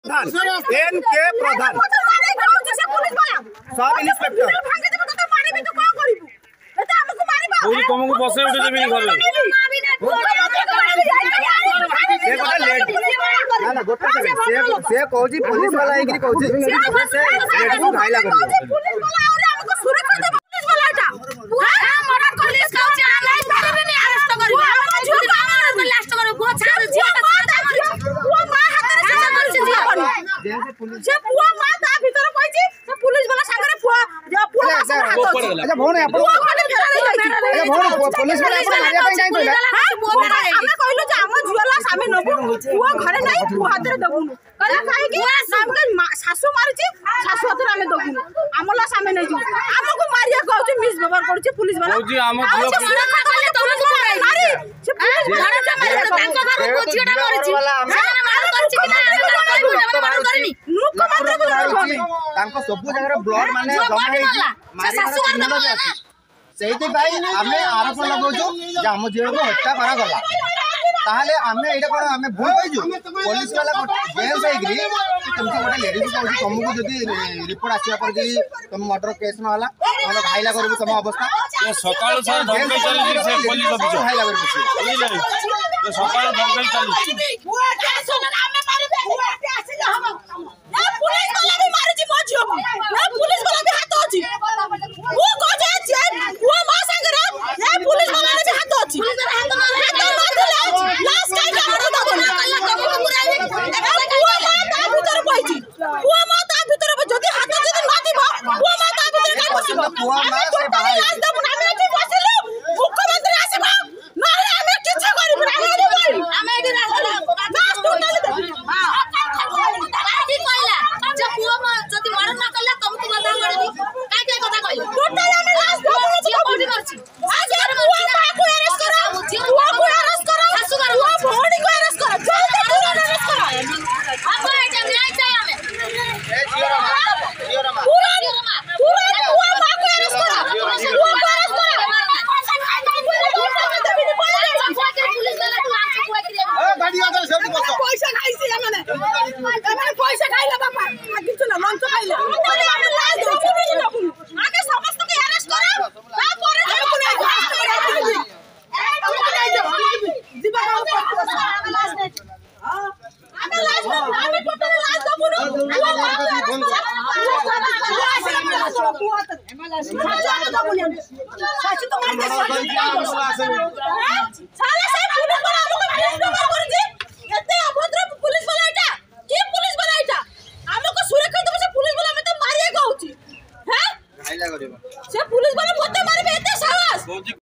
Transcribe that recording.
प्रधान N के प्रधान sub inspector तुमको बसे उठे देबी घर ना गोटे से कहूँ पुलिस वाला है कहूँ से घाइला कर शाशु मारी शाशु हाथ में दबुनु आमला सामे नहीं आमको मारिया कहूँ मिस व्यवहार कर पुलिस वाला सब जगह ब्लड माने से आम आरोप लगाऊ आम झील को हत्या करागला ताहले आमे एटा कोन आमे भूल पाइजु पुलिस वाला जेल जाइग्री तुमको गोटे लेडीज कहू तुमको जदी रिपोर्ट आसिया पर कि तुम मर्डर केस न होला हम घाइला करबो तुम अवस्था सकाळ से धमकाई चली से पुलिस ऑफिसर घाइला करबो बुझिले ये सकाळ धमकाई चली आमे मारे आसी हम ना पुलिस वाला भी मारे छी मझियो ना पुलिस वाला भी हाथ अछि वो कोजे जे वो मा संगरा ये पुलिस वाला भी हाथ अछि लास्ट काई का तो बोला कल्ला कम पुराई वो माता भीतर पइछि वो माता भीतर जदी हाथ जदी मादिबो वो माता भीतर का बसिबो वो मा से बाहर लास्ट दम नामे एठी बसिलु मुख्यमंत्री आसीबो नहले हमें किछ करिबो हमें एठी लास्ट टोटल जदि मर्डर ना कला तुमको बता पड़ेगी काय काय कथा कहली टोटल हमें लास्ट जियो बॉडी करछि आज वो मां को अरेस्ट करो वो को अरेस्ट करो सासू घर वो बॉडी को अरेस्ट करो जल्दी पूरा अरेस्ट करो अब एटा न्याय चाहिए हमें ए जियो रमा पूरा वो मां को अरेस्ट करो वो को अरेस्ट करो पुलिस वाला तू आंसू को कि ए गाड़ी आगे सब बस पैसा खाइसी हमने पैसा खाइला बापा किछ ना लंच खाइला हमें लाज दो आगे समस्त को अरेस्ट करो ता परे हमको नहीं जीवा हमें लाज हमें टोटल लाज दो पुलिस वाला मत मारे एते साहस